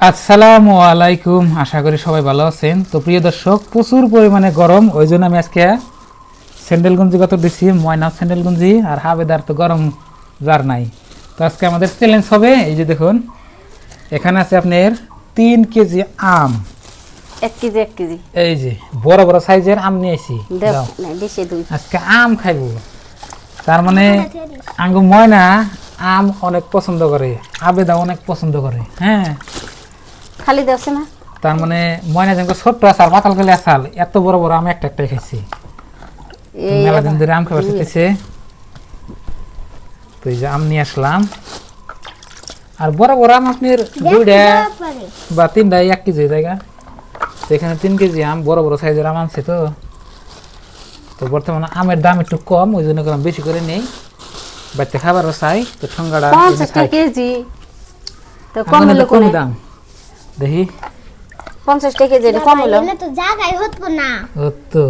আসসালামু আলাইকুম, আশা করি সবাই ভালো আছেন। তো প্রিয় দর্শক, প্রচুর পরিমাণে গরম, ওই জন্য আমি আজকে স্যান্ডেল গঞ্জি কত দিছি, ময়না স্যান্ডেল গঞ্জি আর হাবেদার তো গরম যার নাই। তো আজকে আমাদের চ্যালেঞ্জ হবে, এই যে দেখুন এখানে আছে আপনার 3 কেজি আম, 1 কেজি 1 কেজি এই যে বড় বড় সাইজের আম নিয়ে আসি। আজকে আম খাইবো, তার মানে আঙ্গু ময়না আম অনেক পছন্দ করে, আবেদা অনেক পছন্দ করে। হ্যাঁ, খালি দেওছে না, তার মানে ময়না যেন ছোট্ট আসাল পাতাল গেলে আসাল, এত বড় বড় আম একটা একটাই খাইছি। মেলা দিন ধরে আম খাবার শিখতেছে, তো এই যে আম নিয়ে আসলাম। আর বড় বড় আম আপনার 2টা বা 3টা 1 কেজি জায়গা, এখানে 3 কেজি আম বড় বড় সাইজের আম আনছে। তো বর্তমানে আমের দাম একটু কম, ওই জন্য বেশি করে নেই, বাড়িতে খাবারও চাই। তো ঠোঙ্গাটা 50 কেজি তো কম হলো কম দাম, দেখি 50 টাকা কেজি কম হলো তো জায়গায় হতো না হতো।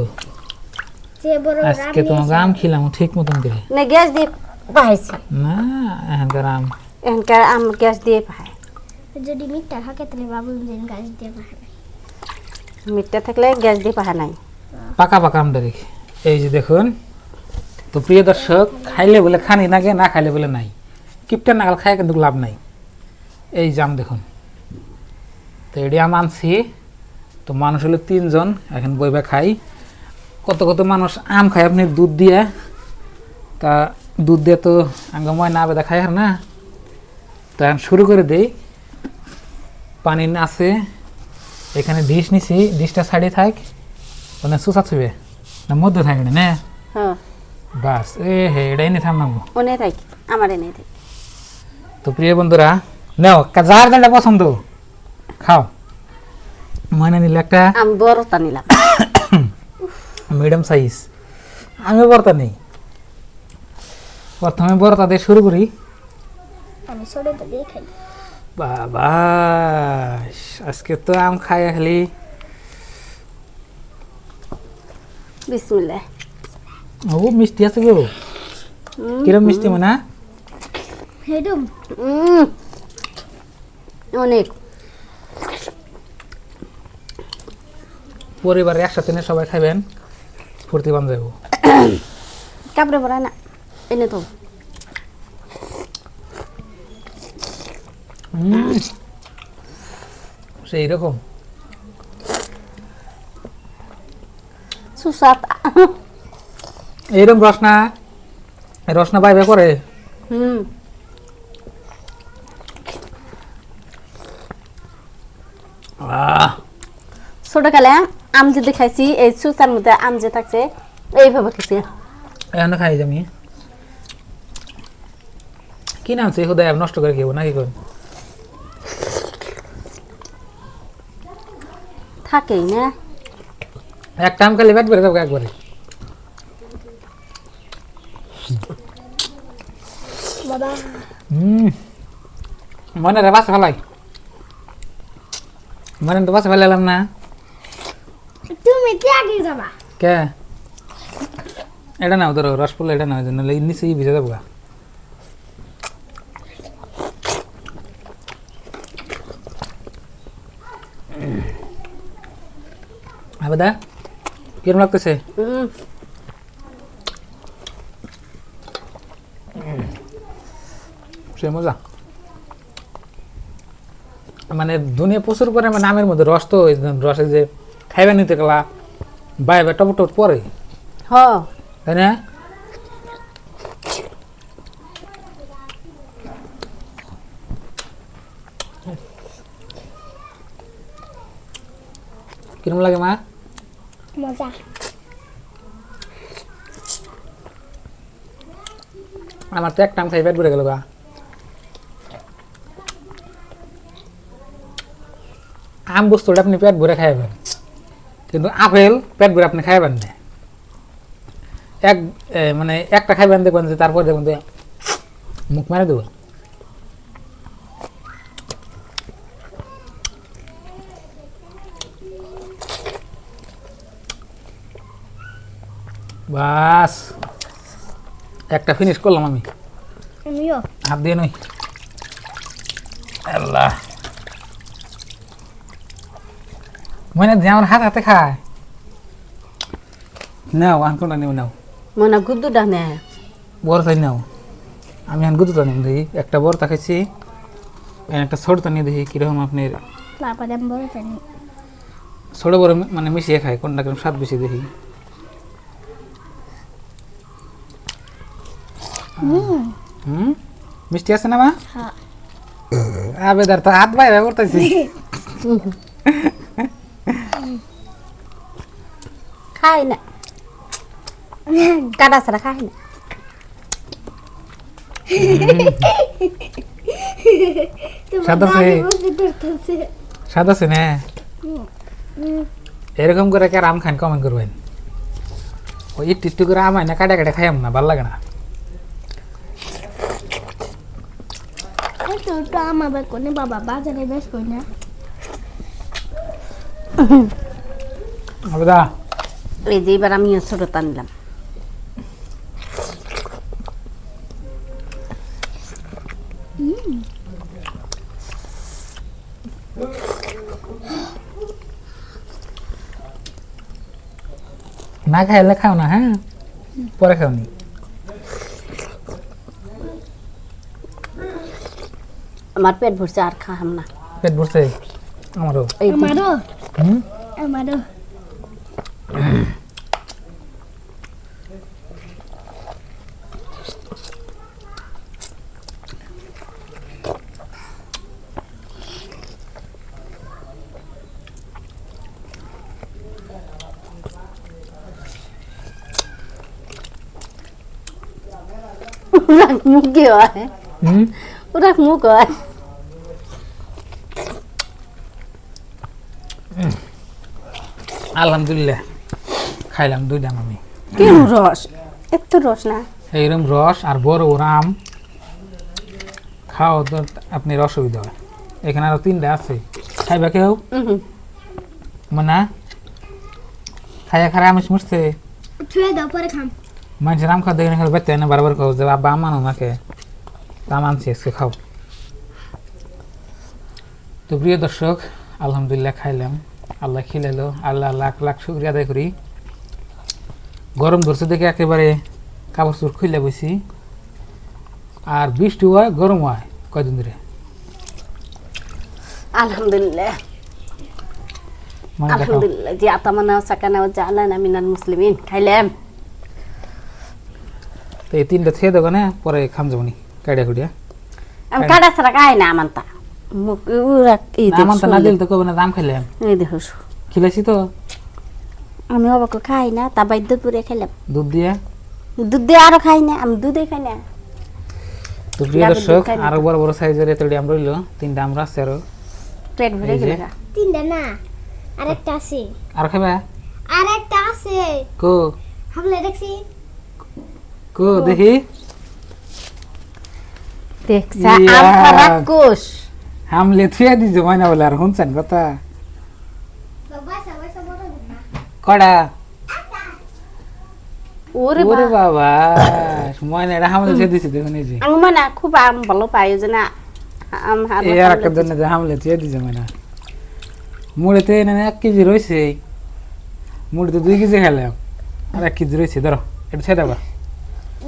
আজকে তোমাকে আম খিলাম ঠিক মতন করে না, গ্যাস দিয়ে পাইছি না, এখানকার আম গ্যাস দিয়ে পাই। যদি মিঠা থাকে তাহলে বাবুল দিন গাছ দিয়ে পাহাড় মিঠা থাকলে গ্যাস দিয়ে পাহা নাই, পাকা পাকা আম দেখি। এই যে দেখুন, তো প্রিয় দর্শক, খাইলে বলে খানি নাগে, না খাইলে বলে নাই, কিপটা নাগাল খায় কিন্তু লাভ নাই। এই যে আম দেখুন, তো এটি আম আনছি, তো মানুষ হলো 3 জন, এখন বইবা খাই। কত কত মানুষ আম খায় আপনি দুধ দিয়ে, তা দুধ দিয়ে তো আঙ্গময় না বেদা খায় না। তো এখন শুরু করে দেই। পানি আছে এখানে, ডিশ নিছি, ডিশটা সাইডে থাক, মানে সুসা ছুবে না মধ্যে থাকে না, হ্যাঁ বাস হে এটাই নিয়ে থামনাবো। ওনে থাকি আমার এনে থাকি। তো প্রিয় বন্ধুরা, নাও যার যেটা পছন্দ খাও। ময়না নিলে একটা আমি বড়টা নিলাম, মিডিয়াম সাইজ, আমি বড়টা নেই। প্রথমে বড়টা দিয়ে শুরু করি। আমি ছোটটা দিয়ে খাই। বাবা, আজকে তো আম খাই খালি। বিসমিল্লাহ। ও মিষ্টি আছে গো, কিরম মিষ্টি মনে হেডুম অনেক। পরিবারে একসাথে নিয়ে সবাই খাবেন, ফুর্তি বান যাবো। কাপড়ে ভরা না এনে তো সেই রকম সুসাত। এইরকম রসনা রসনা বাইবে করে। ছোটকালে আম যে খাইছি, এই সুসার মধ্যে আম যে থাকছে এইভাবে খাইছি। এখানে খাই আমি, কি নাম সে হুদায় নষ্ট করে খেয়ে নাকি কোন থাকেই না, একটা আম খালি পেট ভরে যাবো একবারে। বাবা মনে রে বাসে ফেলাই, মনে তো বাসে ফেলালাম না। তুমি ত্যাগে যাবা কে এটা নাও, ধরো রস পড়লে এটা নাও, নাহলে নিচেই ভিজে যাবো। আবেদা কিরম লাগতেছে? সে মজা, মানে দুনিয়া প্রচুর পরিমাণে আমের মধ্যে রস, তো রসে যে খাইবা নিতে গেলা বাইবে টপ টপ পরে, তাই না? কিরম লাগে মা? মজা। আমার তো একটা আম খাই পেট ভরে গেল গা। আম বস্তুটা আপনি পেট ভরে খাইবেন, কিন্তু আপেল পেট ভরে আপনি খাইবেন না। মানে একটা খাইবেন, দেখবেন যে তারপর দেখবেন যে মুখ মারে দেবো। বাস একটা ফিনিশ করলাম আমি, আমিও হাত দিয়ে নই। আল্লাহ, মানে যে আমার হাতে খায় নাও আনকোনটা নিও নাও মনে গুদ্দুটা নে বড়টাই নাও আমি এখন গুদুটা নিম দেখি একটা বড়টা খাইছি একটা ছোটটা নিয়ে দেখি কিরকম আপনার তারপরে আমি বড় জানি ছোট বড় মানে মিশিয়ে খায় কোনটা কিরকম স্বাদ বেশি দেখি হুম মিষ্টি আছে না মা হ্যাঁ আবেদার তো হাত বাইরে করতেছি খাই না কাটা ছাড়া খাই না সাদা আছে সাদা আছে না এরকম করে কে আম খান কমেন্ট করবেন ওই একটু একটু করে আমায় না কাটা কাটা খাইম না ভালো লাগে না তো আমার কোনে বাবা বাজারে বেশ কই না আবেদা এই যে এবার আমি ছোটটা নিলাম না খাইলে খাও না হ্যাঁ পরে খাও নি আমার পেট ভরছে আর খাম না পেট ভরছে আমারও এই তো। আমারও হুম আমারও Urak muki হয় হুম urak মুখ হয় আলহামদুলিল্লাহ খাইলাম দুইটা আমি কি রস এত রস না এইরকম রস আর বড় বড় আম খাও তো আপনার অসুবিধা হয় এখানে আরো তিনটা আছে খাইবা কেউ মানে খাইয়া খারা আমিষ মুছছে ছুঁয়ে দাও পরে খাম মানুষের আম খাওয়া দেখে বাচ্চা এনে বারবার খাও যে আব্বা আম আনো নাকে আম আনছি আজকে খাও তো প্রিয় দর্শক আলহামদুলিল্লাহ খাইলাম আল্লাহ খিলাইলো আল্লাহ লাখ লাখ শুক্রিয়া আদায় করি গরম ধরছে দেখে একেবারে কাপড় চোপড় খুলে বসি আর বৃষ্টি হয় গরম হয় কয়দিন ধরে আলহামদুলিল্লাহ মানে দেখো আলহামদুলিল্লাহ যে আতামানা সাকানা ও জালানা মিনাল মুসলিমিন খাইলাম তো এই তিনটা ছেড়ে দেবো না পরে খাম যাবো নি কাইডা কুড়িয়া আমি কাটা ছাড়া খাই না আমানতা মুখ উরাক এই আমার তো না দিল তো কবে না দাম খাইলাম এই দেখো খিলাইছি তো আমি অবাক খাই না তা বাইদ্য পুরে খাইলাম দুধ দিয়ে দুধ দিয়ে আরো খাই না আমি দুধে খাই না তো প্রিয় ডাবের দর্শক দুধ খাই না আরো তো। বড় বড় সাইজের এতটি আম রইলো তিনটা আমরা আছে আরো পেট ভরে এই যে। গেল তিনটা না আরেকটা আছে আর খাবা আরেকটা আছে কো হামলে দেখছি কো দেখি দেখছা ইয়া। আম খারাপ কোষ হামলে থুয়া দিছে ময়না বলে আর শুনছেন কথা বাবা সবাই সব বড় না কড়া ওরে ওরে বাবা বাবা ময়না এটা হামলে থুয়া দিছে দেখুন এই যে আমি মানে খুব আম ভালো পাই ওই জন্য আম হাতে এই আর একটা জন্য যে হামলে থুয়া দিছে ময়না মুড়িতে এনে 1 কেজি রয়েছে মুড়িতে 2 কেজি খেলাম আর 1 কেজি রয়েছে ধরো এটা ছেড়ে দাও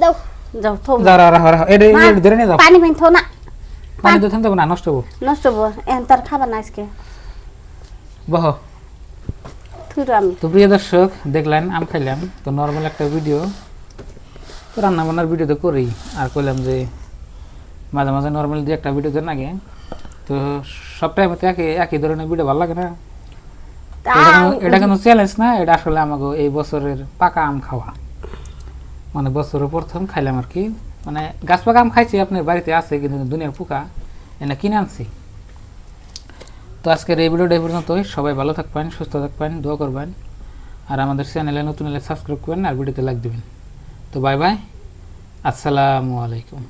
দাও যাও থো যাও রাখো এটা এটা ধরে নিয়ে যাও পানি পানি থো না পানি তো থামতে না নষ্ট হবো নষ্ট হবো এখন তার খাবার না আজকে বহ থুর আমি তো প্রিয় দর্শক দেখলেন আম খাইলাম তো নর্মাল একটা ভিডিও তো রান্না বান্নার ভিডিও তো করি আর কইলাম যে মাঝে মাঝে নর্মাল যে একটা ভিডিও দেন আগে তো সব টাইমে তো একই ধরনের ভিডিও ভালো লাগে না তো এটা কোনো চ্যালেঞ্জ না এটা আসলে আমাকে এই বছরের পাকা আম খাওয়া মানে বছরের প্রথম খাইলাম আর কি মানে গাছ পাকা আম খাইছি আপনার বাড়িতে আছে কিন্তু দুনিয়ার পোকা এনে কিনে আনছি তো আজকের এই ভিডিওটা এই পর্যন্তই সবাই ভালো থাকবেন সুস্থ থাকবেন দোয়া করবেন আর আমাদের চ্যানেলে নতুন হলে সাবস্ক্রাইব করবেন আর ভিডিওতে লাইক দিবেন তো বাই বাই আসসালামু আলাইকুম